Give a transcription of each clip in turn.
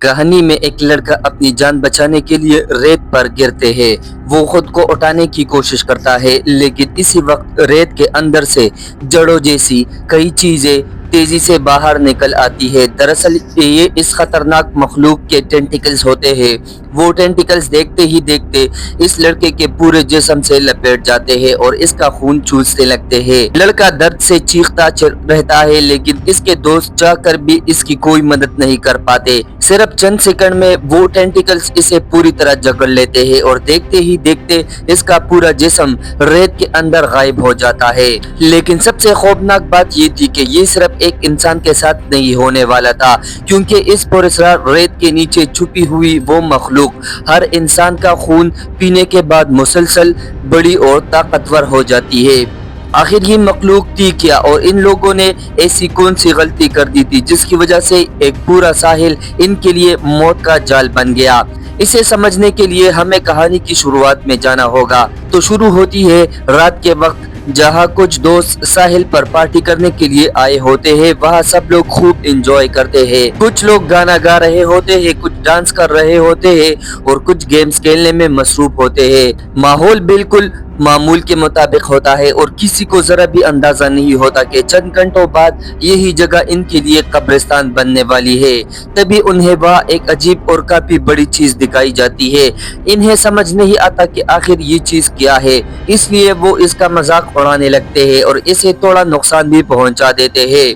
कहानी में एक लड़का अपनी जान बचाने के लिए रेत पर गिरते है। वो खुद को उठाने की कोशिश करता है, लेकिन इसी वक्त रेत के अंदर से जड़ों जैसी कई चीजें तेजी से बाहर निकल आती है। दरअसल ये इस खतरनाक मखलूक के टेंटिकल्स होते हैं। वो टेंटिकल्स देखते ही देखते इस लड़के के पूरे जिस्म से लपेट जाते हैं और इसका खून चूसने लगते हैं। लड़का दर्द से चीखता रहता है, लेकिन इसके दोस्त जाकर भी इसकी कोई मदद नहीं कर पाते। सिर्फ चंद सेकंड में वो टेंटिकल्स इसे पूरी तरह जकड़ लेते हैं और देखते ही देखते इसका पूरा जिस्म रेत के अंदर गायब हो जाता है। लेकिन सबसे खौफनाक बात ये थी कि ये सिर्फ एक इंसान के साथ नहीं होने वाला था, क्योंकि इस पुरस्कार रेत के नीचे छुपी हुई वो मखलूक हर इंसान का खून पीने के बाद मुसलसल बड़ी और ताकतवर हो जाती है। आखिर ये मखलूक थी क्या, और इन लोगों ने ऐसी कौन सी गलती कर दी थी जिसकी वजह से एक पूरा साहिल इनके लिए मौत का जाल बन गया। इसे समझने के लिए हमें कहानी की शुरुआत में जाना होगा। तो शुरू होती है रात के वक्त, जहाँ कुछ दोस्त साहिल पर पार्टी करने के लिए आए होते हैं। वहाँ सब लोग खूब एंजॉय करते हैं। कुछ लोग गाना गा रहे होते हैं, कुछ डांस कर रहे होते हैं और कुछ गेम्स खेलने में मसरूफ होते हैं। माहौल बिल्कुल मामूल के मुताबिक होता है और किसी को जरा भी अंदाजा नहीं होता कि चंद घंटों बाद यही जगह इनके लिए कब्रिस्तान बनने वाली है। तभी उन्हें वहाँ एक अजीब और काफी बड़ी चीज दिखाई जाती है। इन्हें समझ नहीं आता कि आखिर ये चीज क्या है, इसलिए वो इसका मजाक उड़ाने लगते हैं और इसे थोड़ा नुकसान भी पहुंचा देते हैं।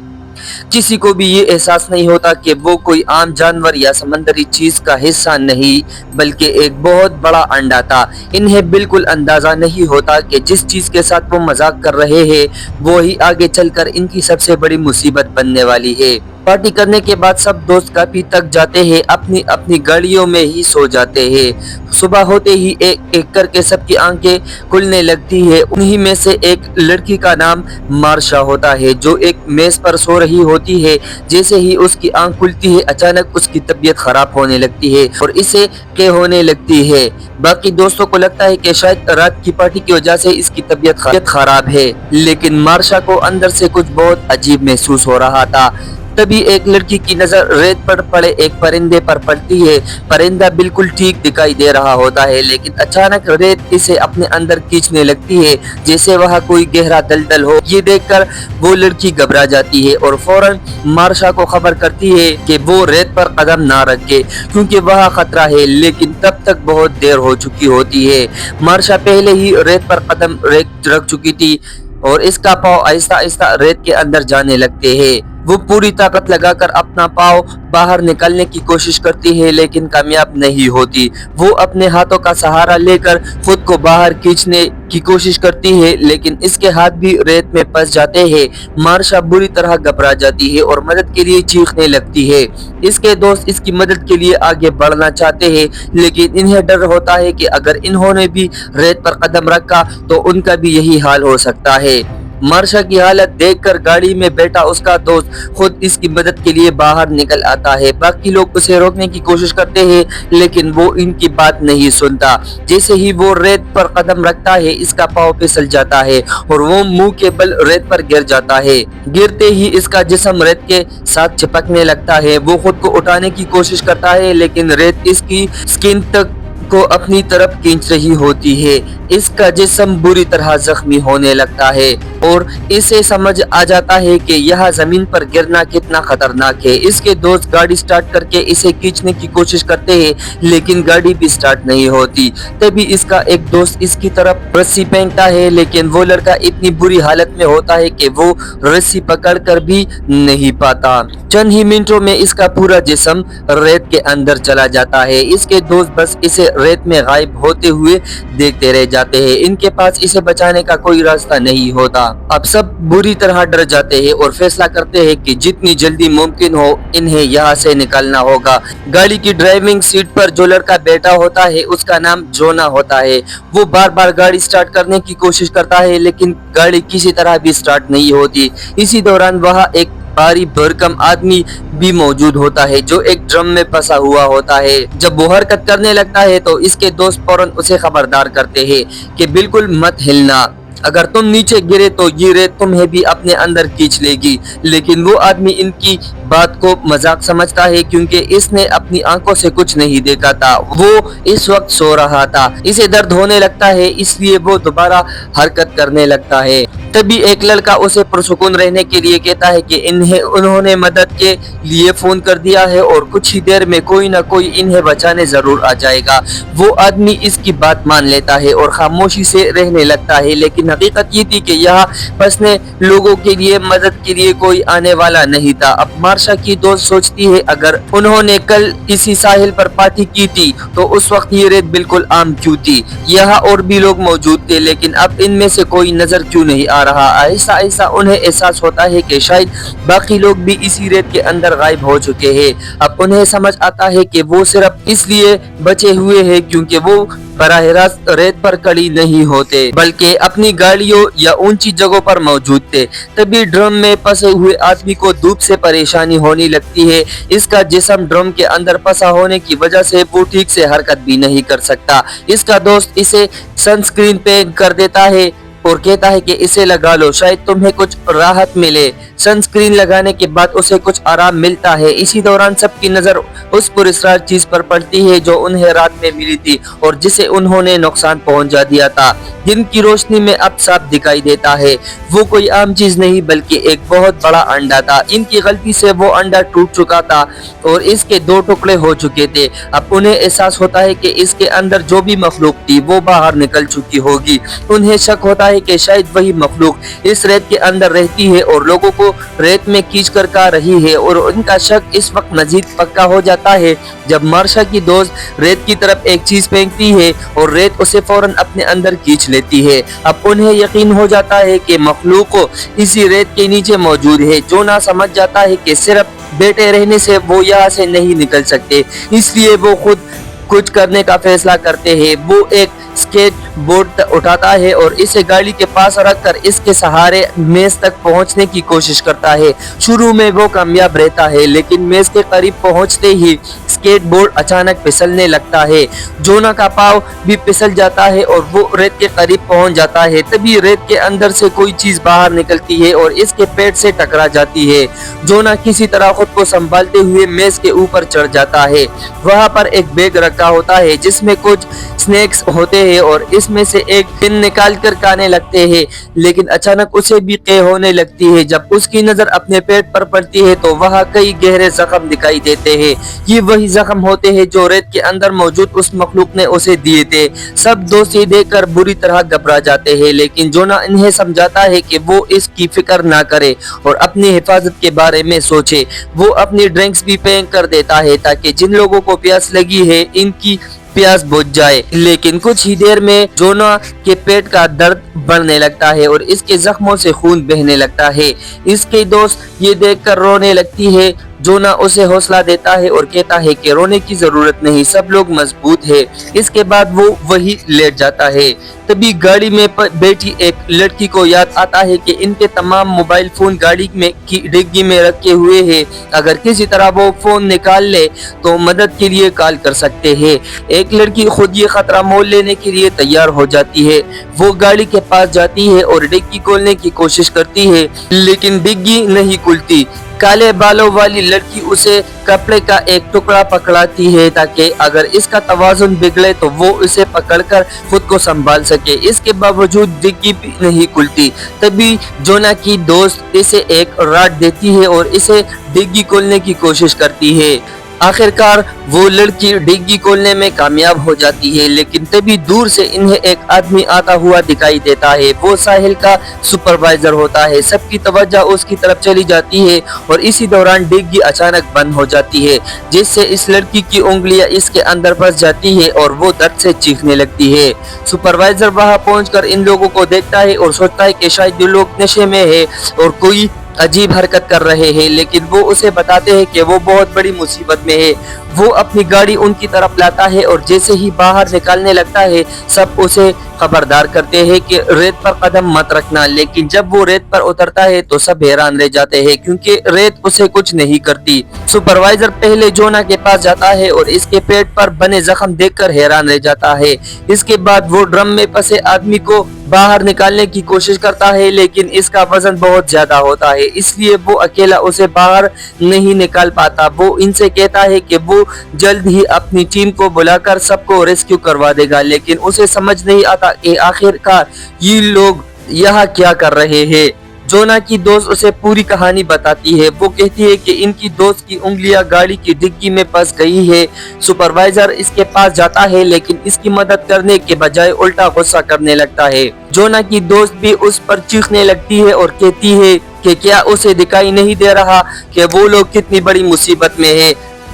किसी को भी ये एहसास नहीं होता कि वो कोई आम जानवर या समंदरी चीज का हिस्सा नहीं, बल्कि एक बहुत बड़ा अंडा था। इन्हें बिल्कुल अंदाजा नहीं होता कि जिस चीज के साथ वो मजाक कर रहे हैं वो ही आगे चलकर इनकी सबसे बड़ी मुसीबत बनने वाली है। पार्टी करने के बाद सब दोस्त काफी थक जाते हैं, अपनी अपनी गाड़ियों में ही सो जाते हैं। सुबह होते ही एक एक करके सबकी आंखें खुलने लगती है। उन्हीं में से एक लड़की का नाम मार्शा होता है, जो एक मेज पर सो रही होती है। जैसे ही उसकी आंख खुलती है, अचानक उसकी तबीयत खराब होने लगती है और इसे के होने लगती है। बाकी दोस्तों को लगता है कि शायद रात की पार्टी की वजह से इसकी तबीयत खराब है, लेकिन मार्शा को अंदर से कुछ बहुत अजीब महसूस हो रहा था। तभी एक लड़की की नजर रेत पर पड़े एक परिंदे पर पड़ती है। परिंदा बिल्कुल ठीक दिखाई दे रहा होता है, लेकिन अचानक रेत इसे अपने अंदर खींचने लगती है, जैसे वह कोई गहरा दलदल हो। ये देखकर वो लड़की घबरा जाती है और फौरन मार्शा को खबर करती है कि वो रेत पर कदम ना रखे, क्योंकि वह खतरा है। लेकिन तब तक बहुत देर हो चुकी होती है। मार्शा पहले ही रेत पर कदम रख चुकी थी और इसका पाँव आहिस्ता आहिस्ता रेत के अंदर जाने लगते हैं। वो पूरी ताकत लगाकर अपना पाँव बाहर निकालने की कोशिश करती है, लेकिन कामयाब नहीं होती। वो अपने हाथों का सहारा लेकर खुद को बाहर खींचने की कोशिश करती है, लेकिन इसके हाथ भी रेत में फंस जाते हैं। मार्शा बुरी तरह घबरा जाती है और मदद के लिए चीखने लगती है। इसके दोस्त इसकी मदद के लिए आगे बढ़ना चाहते हैं, लेकिन इन्हें डर होता है कि अगर इन्होंने भी रेत पर कदम रखा तो उनका भी यही हाल हो सकता है। मार्शा की हालत देखकर गाड़ी में बैठा उसका दोस्त खुद इसकी मदद के लिए बाहर निकल आता है। बाकी लोग उसे रोकने की कोशिश करते हैं, लेकिन वो इनकी बात नहीं सुनता। जैसे ही वो रेत पर कदम रखता है, इसका पाँव फिसल जाता है और वो मुंह के बल रेत पर गिर जाता है। गिरते ही इसका जिस्म रेत के साथ चिपकने लगता है। वो खुद को उठाने की कोशिश करता है, लेकिन रेत इसकी स्किन तक को अपनी तरफ खींच रही होती है। इसका जिस्म बुरी तरह जख्मी होने लगता है और इसे समझ आ जाता है कि यह जमीन पर गिरना कितना खतरनाक है। इसके दोस्त गाड़ी स्टार्ट करके इसे खींचने की कोशिश करते हैं, लेकिन गाड़ी भी स्टार्ट नहीं होती। तभी इसका एक दोस्त इसकी तरफ रस्सी फेंकता है, लेकिन वो लड़का इतनी बुरी हालत में होता है कि वो रस्सी पकड़कर भी नहीं पाता। चंद ही मिनटों में इसका पूरा जिस्म रेत के अंदर चला जाता है। इसके दोस्त बस इसे रेत में गायब होते हुए देखते रह जाते हैं। इनके पास इसे बचाने का कोई रास्ता नहीं होता। अब सब बुरी तरह डर जाते हैं और फैसला करते हैं कि जितनी जल्दी मुमकिन हो इन्हें यहाँ से निकलना होगा। गाड़ी की ड्राइविंग सीट पर जो लड़का बैठा होता है उसका नाम जोना होता है। वो बार बार गाड़ी स्टार्ट करने की कोशिश करता है, लेकिन गाड़ी किसी तरह भी स्टार्ट नहीं होती। इसी दौरान वहाँ एक भारी भरकम आदमी भी मौजूद होता है, जो एक ड्रम में फंसा हुआ होता है। जब वो हरकत करने लगता है तो इसके दोस्त फौरन उसे खबरदार करते हैं कि बिल्कुल मत हिलना, अगर तुम नीचे गिरे तो ये रेत तुम्हें भी अपने अंदर खींच लेगी। लेकिन वो आदमी इनकी बात को मजाक समझता है क्योंकि इसने अपनी आंखों से कुछ नहीं देखा था। वो इस वक्त सो रहा था। इसे दर्द होने लगता है, इसलिए वो दोबारा हरकत करने लगता है। तभी एक लड़का उसे पुरसुकून रहने के लिए कहता है कि उन्होंने मदद के लिए फोन कर दिया है और कुछ ही देर में कोई ना कोई इन्हें बचाने जरूर आ जाएगा। वो आदमी इसकी बात मान लेता है और खामोशी से रहने लगता है, लेकिन हकीकत ये थी कि यहाँ फंसने लोगों के लिए मदद के लिए कोई आने वाला नहीं था। अब मार्शा की दोस्त सोचती है अगर उन्होंने कल इसी साहिल पर पार्टी की थी तो उस वक्त ये रेत बिल्कुल आम क्यों थी। यहाँ और भी लोग मौजूद थे, लेकिन अब इनमें से कोई नजर क्यों नहीं आ रहा। ऐसा ऐसा उन्हें एहसास होता है कि शायद बाकी लोग भी इसी रेत के अंदर गायब हो चुके हैं। अब उन्हें समझ आता है कि वो सिर्फ इसलिए बचे हुए हैं क्योंकि वो बराह रास्त रेत पर खड़ी नहीं होते, बल्कि अपनी गाड़ियों या ऊंची जगहों पर मौजूद थे। तभी ड्रम में फंसे हुए आदमी को धूप से परेशानी होने लगती है। इसका जिस्म ड्रम के अंदर फंसा होने की वजह से वो ठीक से हरकत भी नहीं कर सकता। इसका दोस्त इसे सनस्क्रीन पे कर देता है और कहता है कि इसे लगा लो, शायद तुम्हें कुछ राहत मिले। सनस्क्रीन लगाने के बाद उसे कुछ आराम मिलता है। इसी दौरान सबकी नजर उस पुरस्कार चीज पर पड़ती है जो उन्हें रात में मिली थी और जिसे उन्होंने नुकसान पहुंचा दिया था। दिन की रोशनी में अब साफ दिखाई देता है वो कोई आम चीज नहीं बल्कि एक बहुत बड़ा अंडा था। इनकी गलती से वो अंडा टूट चुका था और इसके 2 टुकड़े हो चुके थे। अब उन्हें एहसास होता है कि इसके अंदर जो भी मखलूक थी वो बाहर निकल चुकी होगी। उन्हें शक होता है कि शायद वही मखलूक इस रेत के अंदर रहती है और लोगों को रेत में खींच कर खा रही है। और उनका शक इस वक्त मजीद पक्का हो जाता है जब मार्शा की दोस्त रेत की तरफ एक चीज फेंकती है और रेत उसे फौरन अपने अंदर खींच लेती है। अब उन्हें यकीन हो जाता है कि मखलूक इसी रेत के नीचे मौजूद है। जोना समझ जाता है कि सिर्फ बैठे रहने से वो यहाँ से नहीं निकल सकते, इसलिए वो खुद कुछ करने का फैसला करते हैं। वो एक स्केट बोर्ड उठाता है और इसे गाड़ी के पास रखकर इसके सहारे मेज तक पहुंचने की कोशिश करता है। शुरू में वो कामयाब रहता है, लेकिन मेज के करीब पहुंचते ही स्केट बोर्ड अचानक फिसलने लगता है। जोना का पाँव भी फिसल जाता है और वो रेत के करीब पहुंच जाता है। तभी रेत के अंदर से कोई चीज बाहर निकलती है और इसके पेट से टकरा जाती है। जोना किसी तरह खुद को संभालते हुए मेज के ऊपर चढ़ जाता है। वहां पर एक बैग रखा होता है जिसमें कुछ स्नैक्स होते हैं और इसमें से एक पिन निकाल कर खाने लगते हैं, लेकिन अचानक उसे भी कै होने लगती है। जब उसकी नजर अपने पेट पर पड़ती है तो वहाँ कई गहरे जख्म दिखाई देते हैं। ये वही जख्म होते हैं जो रेत के अंदर मौजूद उस मखलूक ने उसे दिए थे। सब दोस्त ये देखकर बुरी तरह घबरा जाते हैं, लेकिन जोना इन्हें समझाता है कि वो इसकी फिक्र ना करे और अपनी हिफाजत के बारे में सोचे। वो अपनी ड्रिंक्स भी पैक कर देता है ताकि जिन लोगों को प्यास लगी है इनकी प्यास बुझ जाए। लेकिन कुछ ही देर में जोना के पेट का दर्द बढ़ने लगता है और इसके जख्मों से खून बहने लगता है। इसके दोस्त ये देखकर रोने लगती है। जोना उसे हौसला देता है और कहता है कि रोने की जरूरत नहीं, सब लोग मजबूत है। इसके बाद वो वही लेट जाता है। तभी गाड़ी में बैठी एक लड़की को याद आता है कि इनके तमाम मोबाइल फोन गाड़ी में की डिग्गी में रखे हुए हैं। अगर किसी तरह वो फोन निकाल ले तो मदद के लिए कॉल कर सकते हैं। एक लड़की खुद ये खतरा मोल लेने के लिए तैयार हो जाती है। वो गाड़ी के पास जाती है और डिग्गी खोलने की कोशिश करती है, लेकिन डिग्गी नहीं खुलती। काले बालों वाली लड़की उसे कपड़े का एक टुकड़ा पकड़ाती है ताकि अगर इसका तवाजुन बिगड़े तो वो इसे पकड़कर खुद को संभाल सके। इसके बावजूद डिग्गी भी नहीं खुलती। तभी जोना की दोस्त इसे एक रॉड देती है और इसे डिग्गी खोलने की कोशिश करती है। आखिरकार वो लड़की डिग्गी खोलने में कामयाब हो जाती है, लेकिन तभी दूर से इन्हें एक आदमी आता हुआ दिखाई देता है। वो साहिल का सुपरवाइजर होता है। सबकी तवज्जो उसकी तरफ चली जाती है और इसी दौरान डिग्गी अचानक बंद हो जाती है, जिससे इस लड़की की उंगलियां इसके अंदर फंस जाती है और वो दर्द से चीखने लगती है। सुपरवाइजर वहां पहुंचकर इन लोगों को देखता है और सोचता है कि शायद ये लोग नशे में है और कोई अजीब हरकत कर रहे हैं, लेकिन वो उसे बताते हैं कि वो बहुत बड़ी मुसीबत में है। वो अपनी गाड़ी उनकी तरफ लाता है और जैसे ही बाहर निकालने लगता है सब उसे खबरदार करते हैं कि रेत पर कदम मत रखना, लेकिन जब वो रेत पर उतरता है तो सब हैरान रह जाते हैं क्योंकि रेत उसे कुछ नहीं करती। सुपरवाइजर पहले जोना के पास जाता है और इसके पेट पर बने जख्म देखकर हैरान रह जाता है। इसके बाद वो ड्रम में फंसे आदमी को बाहर निकालने की कोशिश करता है, लेकिन इसका वजन बहुत ज्यादा होता है, इसलिए वो अकेला उसे बाहर नहीं निकाल पाता। वो इनसे कहता है कि वो जल्द ही अपनी टीम को बुलाकर सबको रेस्क्यू करवा देगा, लेकिन उसे समझ नहीं आता कि आखिरकार ये लोग यहाँ क्या कर रहे हैं। जोना की दोस्त उसे पूरी कहानी बताती है। वो कहती है कि इनकी दोस्त की उंगलियां गाड़ी की डिग्गी में फंस गई है। सुपरवाइजर इसके पास जाता है, लेकिन इसकी मदद करने के बजाय उल्टा गुस्सा करने लगता है। जोना की दोस्त भी उस पर चीखने लगती है और कहती है कि क्या उसे दिखाई नहीं दे रहा कि वो लोग कितनी बड़ी मुसीबत में है।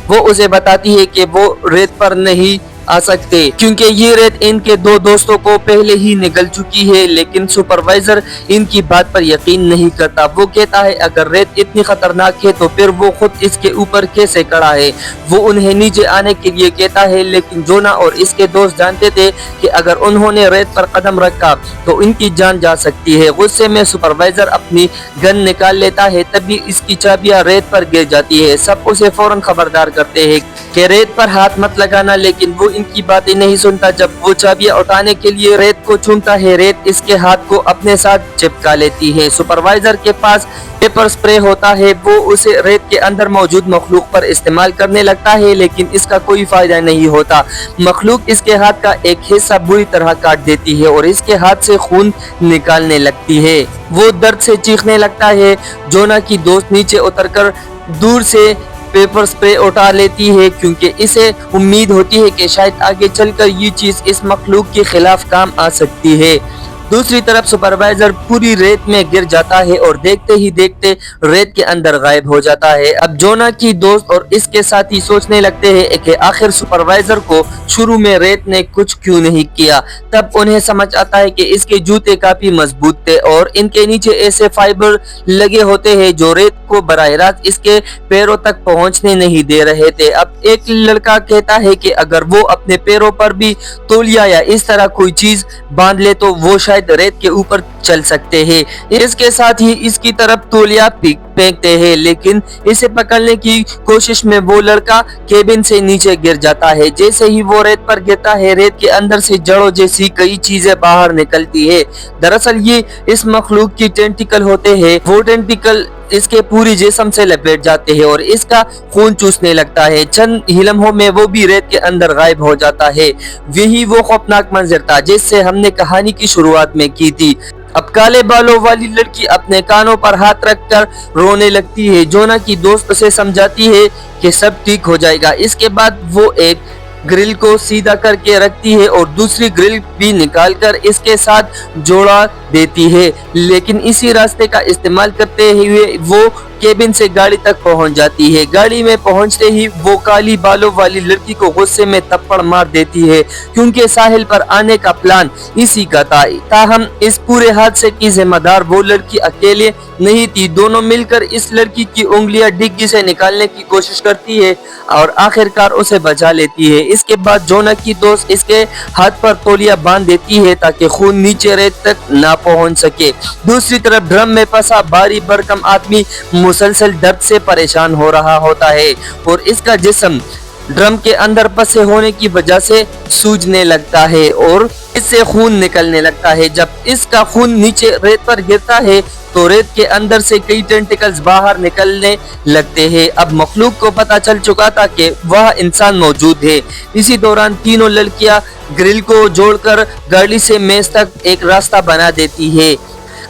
वो उसे बताती है कि वो रेत पर नहीं आ सकते क्योंकि ये रेत इनके दो दोस्तों को पहले ही निगल चुकी है, लेकिन सुपरवाइजर इनकी बात पर यकीन नहीं करता। वो कहता है अगर रेत इतनी खतरनाक है तो फिर वो खुद इसके ऊपर कैसे खड़ा है। वो उन्हें नीचे आने के लिए कहता है, लेकिन जोना और इसके दोस्त जानते थे कि अगर उन्होंने रेत पर कदम रखा तो इनकी जान जा सकती है। गुस्से में सुपरवाइजर अपनी गन निकाल लेता है, तभी इसकी चाबियां रेत पर गिर जाती है। सब उसे फौरन खबरदार करते हैं कि रेत पर हाथ मत लगाना, लेकिन वो इनकी बातें नहीं सुनता। जब वो चाबियां उठाने के लिए रेत को चूमता है, रेत इसके हाथ को अपने साथ चिपका लेती है। सुपरवाइजर के पास पेपर स्प्रे होता है। वो उसे रेत के अंदर मौजूद मखलूक पर इस्तेमाल करने लगता है, लेकिन इसका कोई फायदा नहीं होता। मखलूक इसके हाथ का एक हिस्सा बुरी तरह काट देती है और इसके हाथ से खून निकालने लगती है। वो दर्द से चीखने लगता है। जोना की दोस्त नीचे उतरकर दूर से पेपर स्प्रे उठा लेती है, क्योंकि इसे उम्मीद होती है कि शायद आगे चलकर ये चीज इस मखलूक के खिलाफ काम आ सकती है। दूसरी तरफ सुपरवाइजर पूरी रेत में गिर जाता है और देखते ही देखते रेत के अंदर गायब हो जाता है। अब जोना की दोस्त और इसके साथी सोचने लगते हैं कि आखिर सुपरवाइजर को शुरू में रेत ने कुछ क्यों नहीं किया। तब उन्हें समझ आता है कि इसके जूते काफी मजबूत थे और इनके नीचे ऐसे फाइबर लगे होते हैं जो रेत को बराह रास्त इसके पैरों तक पहुंचने नहीं दे रहे थे। अब एक लड़का कहता है कि अगर वो अपने पैरों पर भी तौलिया या इस तरह कोई चीज बांध ले तो वो रेत के ऊपर चल सकते हैं। इसके साथ ही इसकी तरफ तौलिया फेंकते हैं, लेकिन इसे पकड़ने की कोशिश में वो लड़का केबिन से नीचे गिर जाता है। जैसे ही वो रेत पर गिरता है, रेत के अंदर से जड़ों जैसी कई चीजें बाहर निकलती है। दरअसल ये इस मखलूक की टेंटिकल होते हैं। वो टेंटिकल इसके पूरी जिस्म से लपेट जाते हैं और इसका खून चूसने लगता है। चंद ही लम्हों में वो भी रेत के अंदर गायब हो जाता है। यही वो खौफनाक मंजर था जिससे हमने कहानी की शुरुआत में की थी। अब काले बालों वाली लड़की अपने कानों पर हाथ रखकर रोने लगती है। जोना की दोस्त उसे समझाती है कि सब ठीक हो जाएगा। इसके बाद वो एक ग्रिल को सीधा करके रखती है और दूसरी ग्रिल भी निकालकर इसके साथ जोड़ा देती है, लेकिन इसी रास्ते का इस्तेमाल करते हुए वो केबिन से गाड़ी तक पहुंच जाती है। गाड़ी में पहुंचते ही वो काली बालों वाली लड़की को गुस्से में थप्पड़ मार देती है, क्योंकि साहिल पर आने का प्लान इसी का था। ताहम इस पूरे हादसे की जिम्मेदार वो लड़की अकेले नहीं थी। दोनों मिलकर इस लड़की की उंगलियां डिग्गी से निकालने की कोशिश करती है और आखिरकार उसे बचा लेती है। इसके बाद जोना की दोस्त इसके हाथ पर तौलिया बांध देती है ताकि खून नीचे रेत तक ना पहुंच सके। दूसरी तरफ ड्रम में फंसा भारी भरकम आदमी मुसलसल दर्द से परेशान हो रहा होता है और इसका जिस्म ड्रम के अंदर फंसे होने की वजह से सूजने लगता है और इससे खून निकलने लगता है। जब इसका खून नीचे रेत पर गिरता है तो रेत के अंदर से कई टेंटिकल्स बाहर निकलने लगते हैं। अब मखलूक को पता चल चुका था कि वह इंसान मौजूद है। इसी दौरान तीनों लड़कियां ग्रिल को जोड़कर गाड़ी से मेज तक एक रास्ता बना देती है।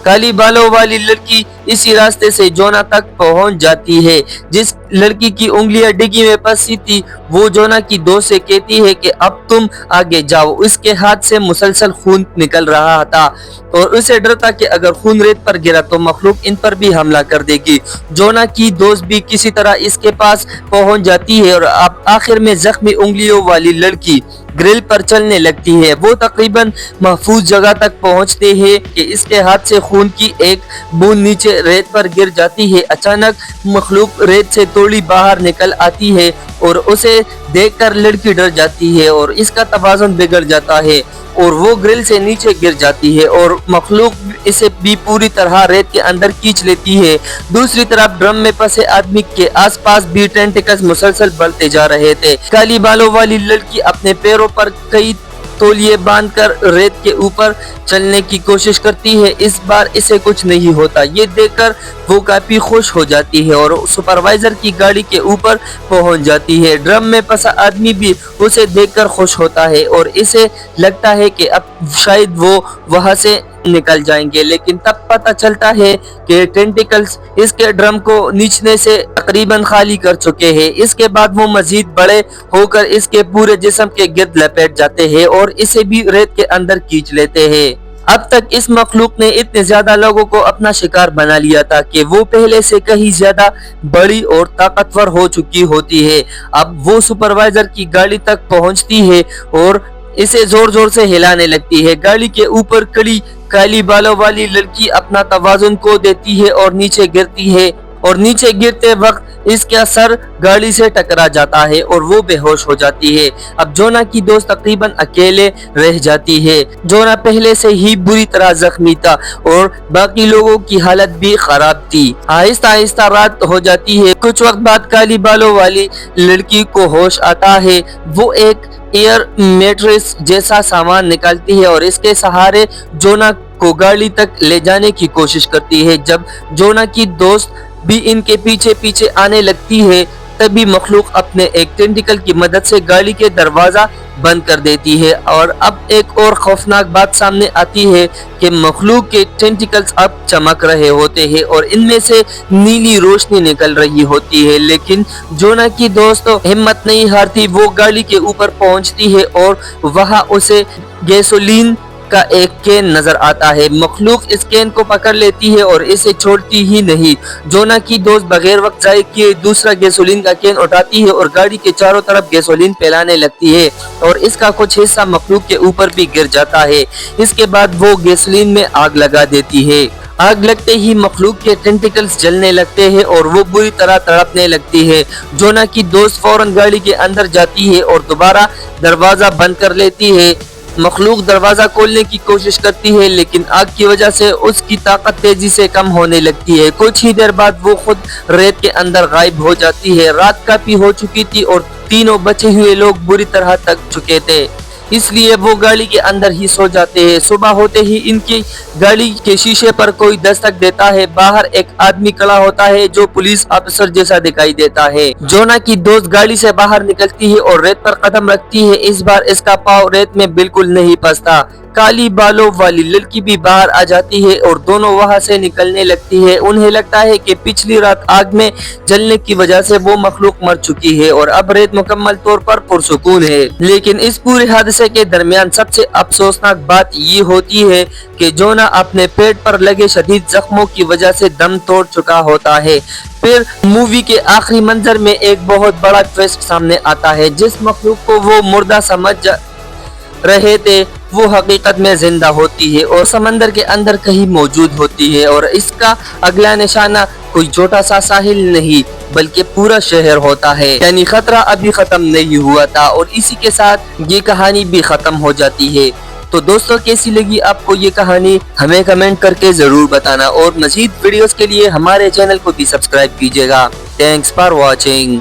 काली बालों वाली लड़की इसी रास्ते से जोना तक पहुंच जाती है। जिस लड़की की उंगलियां डिग्गी में फंसी थी वो जोना की दोस्त से कहती है कि अब तुम आगे जाओ। उसके हाथ से मुसलसल खून निकल रहा था और उसे डर था कि अगर खून रेत पर गिरा तो मखलूक इन पर भी हमला कर देगी। जोना की दोस्त भी किसी तरह इसके पास पहुंच जाती है और अब आखिर में जख्मी उंगलियों वाली लड़की ग्रिल पर चलने लगती है। वो तकरीबन महफूज जगह तक पहुंचते हैं कि इसके हाथ से खून की एक बूंद नीचे रेत पर गिर जाती है। अचानक मखलूक रेत से थोड़ी बाहर निकल आती है और उसे देखकर लड़की डर जाती है और इसका तवाज़ुन बिगड़ जाता है और वो ग्रिल से नीचे गिर जाती है और मखलूक इसे भी पूरी तरह रेत के अंदर खींच लेती है। दूसरी तरफ ड्रम में फंसे आदमी के आसपास भी टेंटिकल्स मुसलसल बढ़ते जा रहे थे। काली बालों वाली लड़की अपने पैरों पर कई तौलिए बांधकर रेत के ऊपर चलने की कोशिश करती है। इस बार इसे कुछ नहीं होता। ये देखकर वो काफी खुश हो जाती है और सुपरवाइजर की गाड़ी के ऊपर पहुंच जाती है। ड्रम में फंसा आदमी भी उसे देखकर खुश होता है और इसे लगता है कि अब शायद वो वहां से निकल जाएंगे, लेकिन तब पता चलता है कि टेंटिकल्स इसके ड्रम को नीचने से तकरीबन खाली कर चुके हैं। इसके बाद वो मजीद बड़े होकर इसके पूरे जिस्म के गिर्द लपेट जाते हैं और इसे भी रेत के अंदर खींच लेते हैं। अब तक इस मखलूक ने इतने ज्यादा लोगों को अपना शिकार बना लिया था कि वो पहले से कहीं ज्यादा बड़ी और ताकतवर हो चुकी होती है। अब वो सुपरवाइजर की गाड़ी तक पहुंचती है और इसे जोर जोर से हिलाने लगती है। गाड़ी के ऊपर खड़ी काली बालों वाली लड़की अपना तवाजुन खो देती है और नीचे गिरती है और नीचे गिरते वक्त इसका सर गाड़ी से टकरा जाता है और वो बेहोश हो जाती है। अब जोना की दोस्त तकरीबन अकेले रह जाती है। जोना पहले से ही बुरी तरह जख्मी था और बाकी लोगों की हालत भी खराब थी। आहिस्ता आहिस्ता रात हो जाती है। कुछ वक्त बाद काली बालों वाली लड़की को होश आता है। वो एक एयर मैट्रेस जैसा सामान निकालती है और इसके सहारे जोना को गाड़ी तक ले जाने की कोशिश करती है। जब जोना की दोस्त भी इनके पीछे पीछे आने लगती है, तभी मखलूक अपने एक टेंटिकल की मदद से गाड़ी के दरवाजा बंद कर देती है। और अब एक और खौफनाक बात सामने आती है कि मखलूक के टेंटिकल्स अब चमक रहे होते हैं और इनमें से नीली रोशनी निकल रही होती है। लेकिन जोना की दोस्त हिम्मत नहीं हारती। वो गाड़ी के ऊपर पहुंचती है और वहां उसे गैसोलीन का एक कैन नजर आता है। मखलूक इस कैन को पकड़ लेती है और इसे छोड़ती ही नहीं। जोना की दोस्त बगैर वक्त जाए किए दूसरा गैसोलीन का कैन उठाती है और गाड़ी के चारों तरफ गैसोलीन फैलाने लगती है और इसका कुछ हिस्सा मखलूक के ऊपर भी गिर जाता है। इसके बाद वो गैसोलीन में आग लगा देती है। आग लगते ही मखलूक के टेंटिकल्स जलने लगते हैं और वो बुरी तरह तड़पने लगती है। जोना की दोस्त फौरन गाड़ी के अंदर जाती है और दोबारा दरवाजा बंद कर लेती है। मखलूक दरवाजा खोलने की कोशिश करती है, लेकिन आग की वजह से उसकी ताकत तेजी से कम होने लगती है। कुछ ही देर बाद वो खुद रेत के अंदर गायब हो जाती है। रात काफी हो चुकी थी और तीनों बचे हुए लोग बुरी तरह थक चुके थे, इसलिए वो गाड़ी के अंदर ही सो जाते हैं। सुबह होते ही इनकी गाड़ी के शीशे पर कोई दस्तक देता है। बाहर एक आदमी खड़ा होता है जो पुलिस ऑफिसर जैसा दिखाई देता है। जोना की दोस्त गाड़ी से बाहर निकलती है और रेत पर कदम रखती है। इस बार इसका पाँव रेत में बिल्कुल नहीं फंसता। काली बालों वाली लड़की भी बाहर आ जाती है और दोनों वहां से निकलने लगती है। उन्हें लगता है कि पिछली रात आग में जलने की वजह से वो मखलूक मर चुकी है और अब रेत मुकम्मल तौर पर पुरसुकून है। लेकिन इस पूरे हादसे के दरमियान सबसे अफसोसनाक बात ये होती है कि जोना अपने पेट पर लगे शदीद जख्मों की वजह से दम तोड़ चुका होता है। फिर मूवी के आखिरी मंजर में एक बहुत बड़ा ट्विस्ट सामने आता है। जिस मखलूक को वो मुर्दा समझ रहे थे वो हकीकत में जिंदा होती है और समंदर के अंदर कहीं मौजूद होती है और इसका अगला निशाना कोई छोटा सा साहिल नहीं बल्कि पूरा शहर होता है। यानी खतरा अभी खत्म नहीं हुआ था और इसी के साथ ये कहानी भी खत्म हो जाती है। तो दोस्तों, कैसी लगी आपको ये कहानी हमें कमेंट करके जरूर बताना और मजीद वीडियोस के लिए हमारे चैनल को भी सब्सक्राइब कीजिएगा। Thanks for watching.